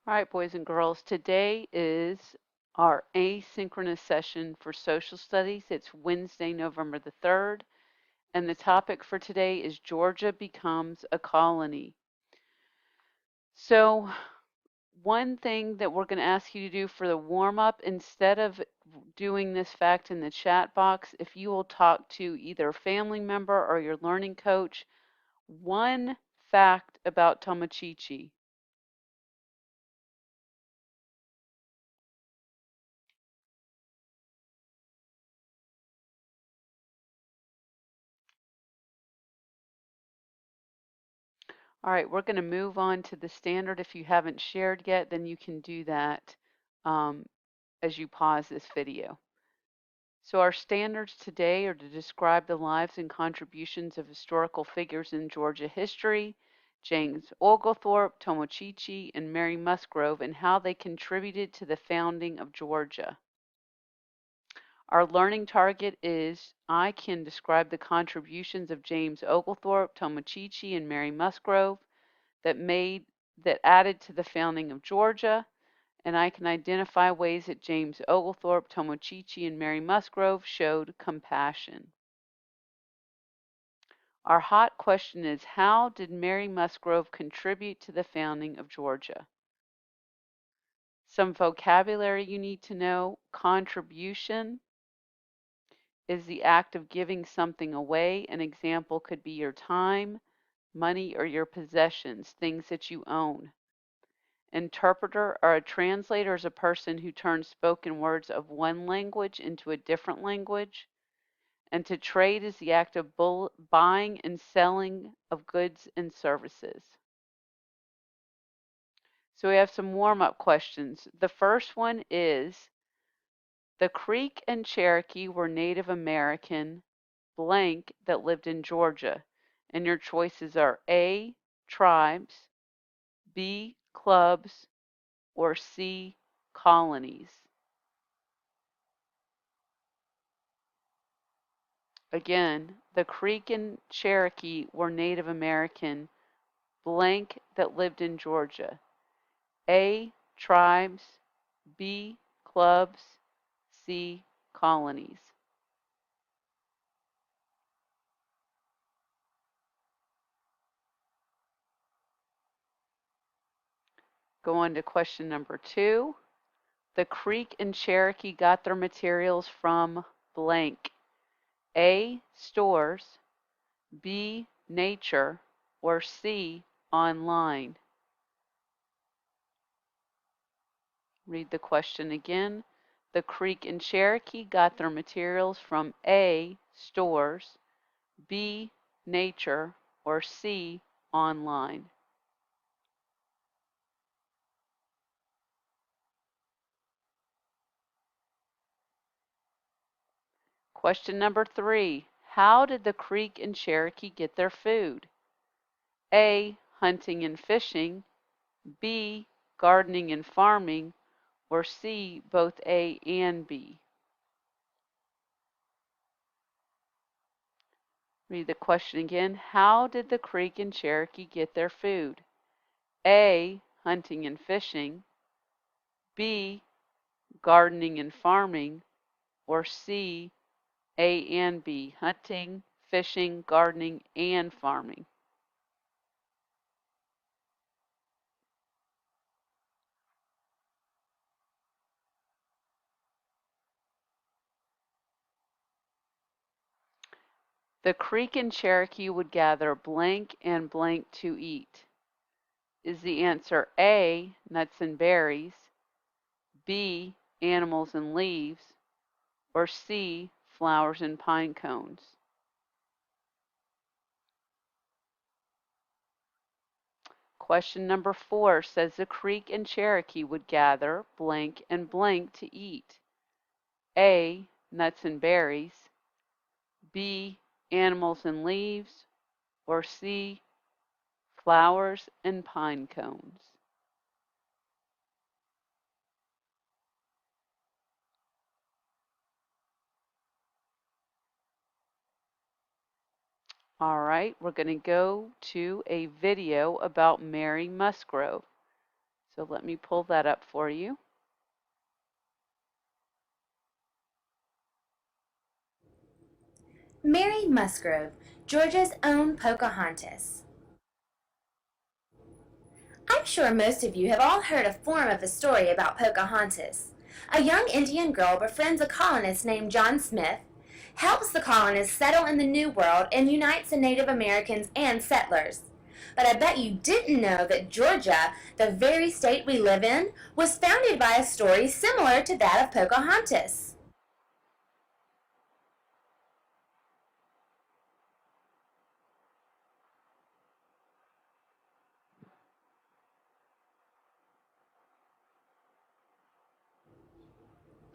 All right, boys and girls, today is our asynchronous session for social studies. It's Wednesday, November the 3rd, and the topic for today is Georgia becomes a colony. So, one thing that we're going to ask you to do for the warm-up, instead of doing this fact in the chat box, if you will talk to either a family member or your learning coach, one fact about Tomochichi. All right, we're going to move on to the standard. If you haven't shared yet, then you can do that as you pause this video. So our standards today are to describe the lives and contributions of historical figures in Georgia history, James Oglethorpe, Tomochichi, and Mary Musgrove, and how they contributed to the founding of Georgia. Our learning target is I can describe the contributions of James Oglethorpe, Tomochichi, and Mary Musgrove that added to the founding of Georgia, and I can identify ways that James Oglethorpe, Tomochichi, and Mary Musgrove showed compassion. Our hot question is, how did Mary Musgrove contribute to the founding of Georgia? Some vocabulary you need to know. Contribution is the act of giving something away. An example could be your time, money, or your possessions, things that you own. Interpreter or a translator is a person who turns spoken words of one language into a different language. And to trade is the act of buying and selling of goods and services. So we have some warm-up questions. The first one is, the Creek and Cherokee were Native American blank that lived in Georgia. And your choices are A, tribes, B, clubs, or C, colonies. Again, the Creek and Cherokee were Native American blank that lived in Georgia. A, tribes, B, clubs, C, colonies. Go on to question number 2. The Creek and Cherokee got their materials from blank. A, stores, B, nature, or C, online. Read the question again. The Creek and Cherokee got their materials from A, stores, B, nature, or C, online. Question number 3. How did the Creek and Cherokee get their food? A, hunting and fishing, B, gardening and farming, or C, both A and B? Read the question again. How did the Creek and Cherokee get their food? A, hunting and fishing, B, gardening and farming, or C, A and B, hunting, fishing, gardening, and farming? The Creek and Cherokee would gather blank and blank to eat. Is the answer A, nuts and berries, B, animals and leaves, or C, flowers and pine cones? Question number 4 says the Creek and Cherokee would gather blank and blank to eat. A, nuts and berries, B, animals and leaves, or C, flowers and pine cones? All right, we're going to go to a video about Mary Musgrove. So let me pull that up for you. Mary Musgrove, Georgia's own Pocahontas. I'm sure most of you have all heard a form of the story about Pocahontas. A young Indian girl befriends a colonist named John Smith, helps the colonists settle in the New World, and unites the Native Americans and settlers. But I bet you didn't know that Georgia, the very state we live in, was founded by a story similar to that of Pocahontas.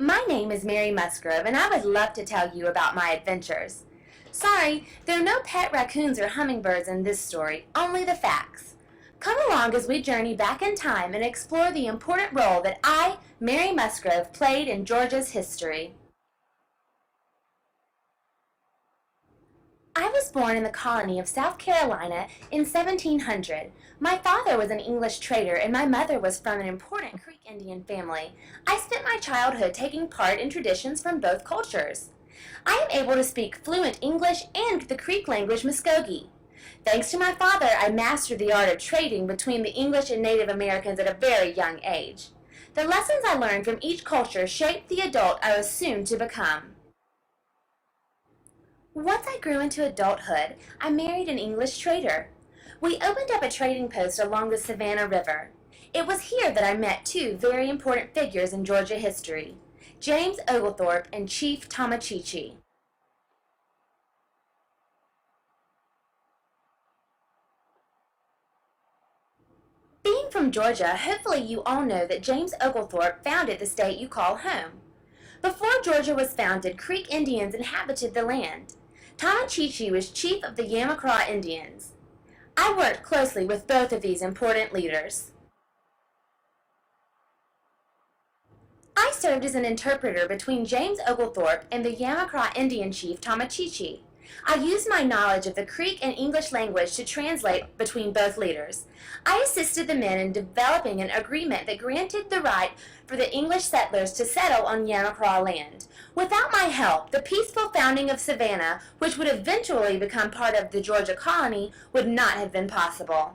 My name is Mary Musgrove, and I would love to tell you about my adventures. Sorry, there are no pet raccoons or hummingbirds in this story, only the facts. Come along as we journey back in time and explore the important role that I, Mary Musgrove, played in Georgia's history. I was born in the colony of South Carolina in 1700. My father was an English trader and my mother was from an important Creek Indian family. I spent my childhood taking part in traditions from both cultures. I am able to speak fluent English and the Creek language Muskogee. Thanks to my father, I mastered the art of trading between the English and Native Americans at a very young age. The lessons I learned from each culture shaped the adult I was soon to become. Once I grew into adulthood, I married an English trader. We opened up a trading post along the Savannah River. It was here that I met two very important figures in Georgia history, James Oglethorpe and Chief Tomochichi. Being from Georgia, hopefully you all know that James Oglethorpe founded the state you call home. Before Georgia was founded, Creek Indians inhabited the land. Tomochichi was chief of the Yamacraw Indians. I worked closely with both of these important leaders. I served as an interpreter between James Oglethorpe and the Yamacraw Indian chief Tomochichi. I used my knowledge of the Creek and English language to translate between both leaders. I assisted the men in developing an agreement that granted the right for the English settlers to settle on Yamacraw land. Without my help, the peaceful founding of Savannah, which would eventually become part of the Georgia colony, would not have been possible.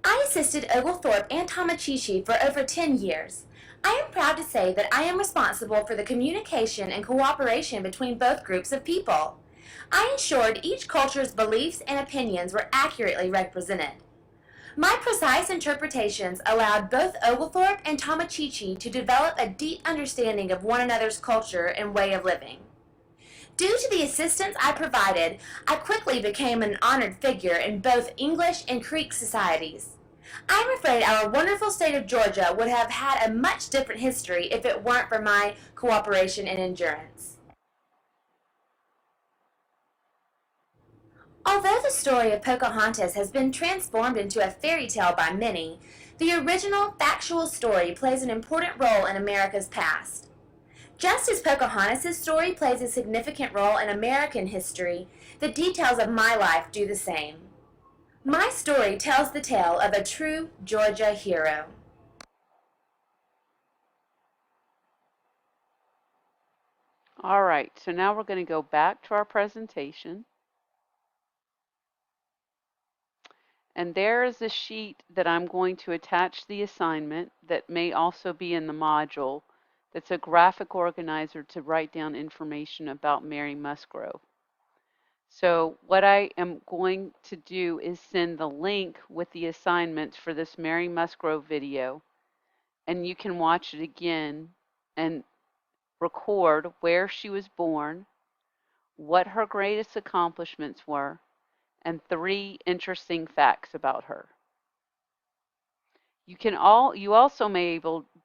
I assisted Oglethorpe and Tomochichi for over 10 years. I am proud to say that I am responsible for the communication and cooperation between both groups of people. I ensured each culture's beliefs and opinions were accurately represented. My precise interpretations allowed both Oglethorpe and Tomochichi to develop a deep understanding of one another's culture and way of living. Due to the assistance I provided, I quickly became an honored figure in both English and Creek societies. I'm afraid our wonderful state of Georgia would have had a much different history if it weren't for my cooperation and endurance. Although the story of Pocahontas has been transformed into a fairy tale by many, the original factual story plays an important role in America's past. Just as Pocahontas' story plays a significant role in American history, the details of my life do the same. My story tells the tale of a true Georgia hero. All right, so now we're going to go back to our presentation. And there is a sheet that I'm going to attach the assignment that may also be in the module. That's a graphic organizer to write down information about Mary Musgrove. So what I am going to do is send the link with the assignments for this Mary Musgrove video, and you can watch it again and record where she was born, what her greatest accomplishments were, and 3 interesting facts about her. You also may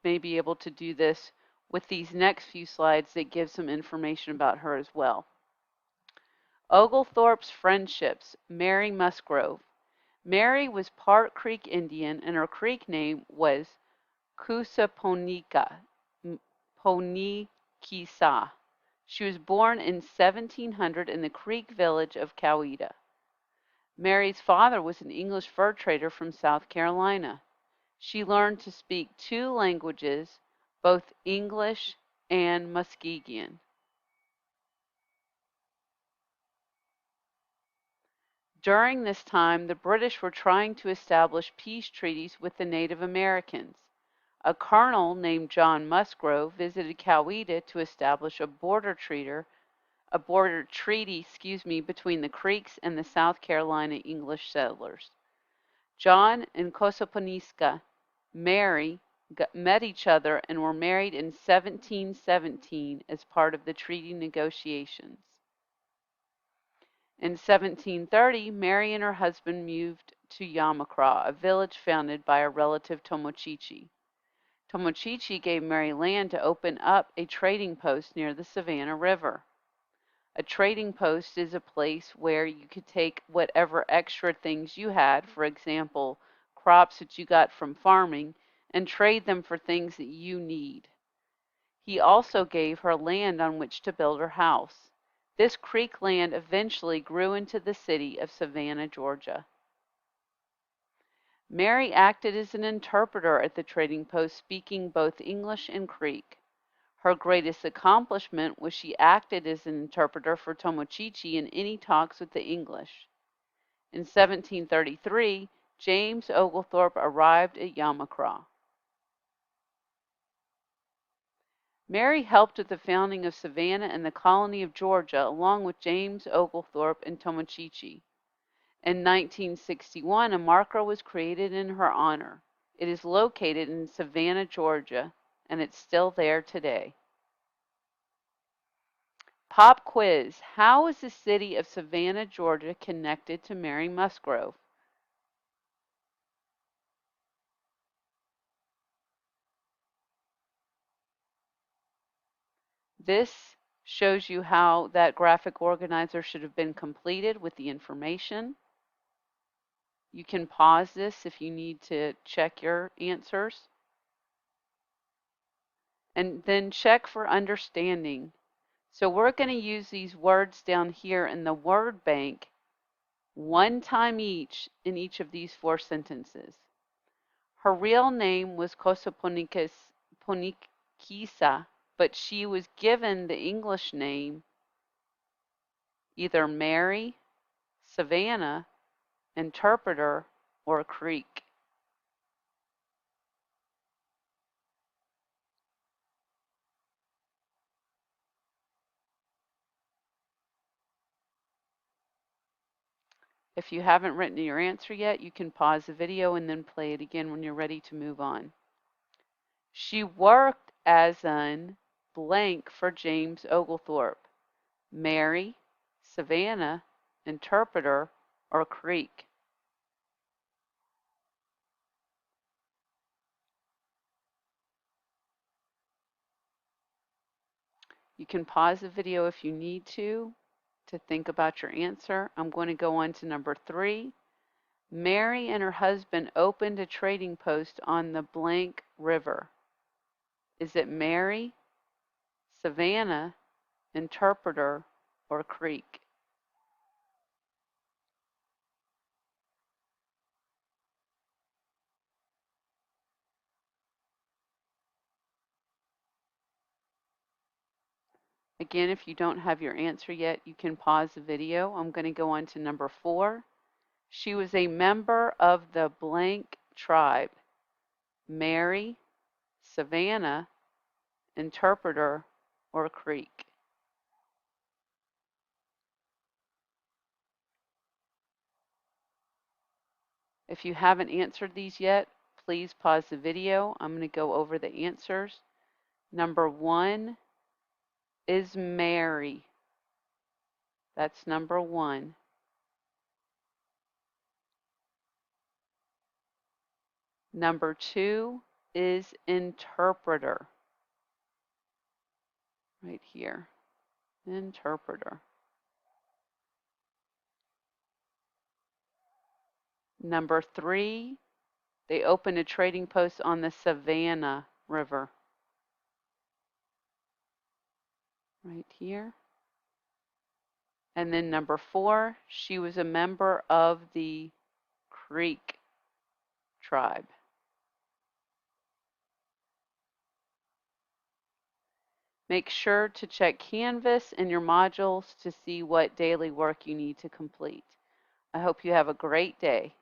be able to do this with these next few slides that give some information about her as well. Oglethorpe's friendships, Mary Musgrove. Mary was part Creek Indian and her Creek name was Kusaponika, Ponikisa. She was born in 1700 in the Creek village of Coweta. Mary's father was an English fur trader from South Carolina. She learned to speak two languages, both English and Muskegon. During this time, the British were trying to establish peace treaties with the Native Americans. A colonel named John Musgrove visited Coweta to establish a border treaty between the Creeks and the South Carolina English settlers. John and Cosaponiska Mary met each other and were married in 1717 as part of the treaty negotiations. In 1730, Mary and her husband moved to Yamacraw, a village founded by a relative Tomochichi. Tomochichi gave Mary land to open up a trading post near the Savannah River. A trading post is a place where you could take whatever extra things you had, for example, crops that you got from farming, and trade them for things that you need. He also gave her land on which to build her house. This creek land eventually grew into the city of Savannah, Georgia. Mary acted as an interpreter at the trading post, speaking both English and Creek. Her greatest accomplishment was she acted as an interpreter for Tomochichi in any talks with the English. In 1733, James Oglethorpe arrived at Yamacraw. Mary helped with the founding of Savannah and the colony of Georgia, along with James Oglethorpe and Tomochichi. In 1961, a marker was created in her honor. It is located in Savannah, Georgia, and it's still there today. Pop quiz. How is the city of Savannah, Georgia connected to Mary Musgrove? This shows you how that graphic organizer should have been completed with the information. You can pause this if you need to check your answers. And then check for understanding. So we're going to use these words down here in the word bank one time each in each of these four sentences. Her real name was Kosaponikisa, but she was given the English name either Mary, Savannah, Interpreter, or Creek. If you haven't written your answer yet, you can pause the video and then play it again when you're ready to move on. She worked as an blank for James Oglethorpe. Mary, Savannah, Interpreter, or Creek. You can pause the video if you need to think about your answer. I'm going to go on to number 3. Mary and her husband opened a trading post on the blank river. Is it Mary, Savannah, Interpreter, or Creek? Again, if you don't have your answer yet, you can pause the video. I'm going to go on to number 4. She was a member of the blank tribe. Mary, Savannah, Interpreter, or Creek. If you haven't answered these yet, please pause the video. I'm going to go over the answers. Number 1 is Mary. That's number 1. Number 2 is Interpreter. Right here. Interpreter. Number 3, they opened a trading post on the Savannah River. right here. And then number 4, she was a member of the Creek tribe. Make sure to check Canvas in your modules to see what daily work you need to complete. I hope you have a great day.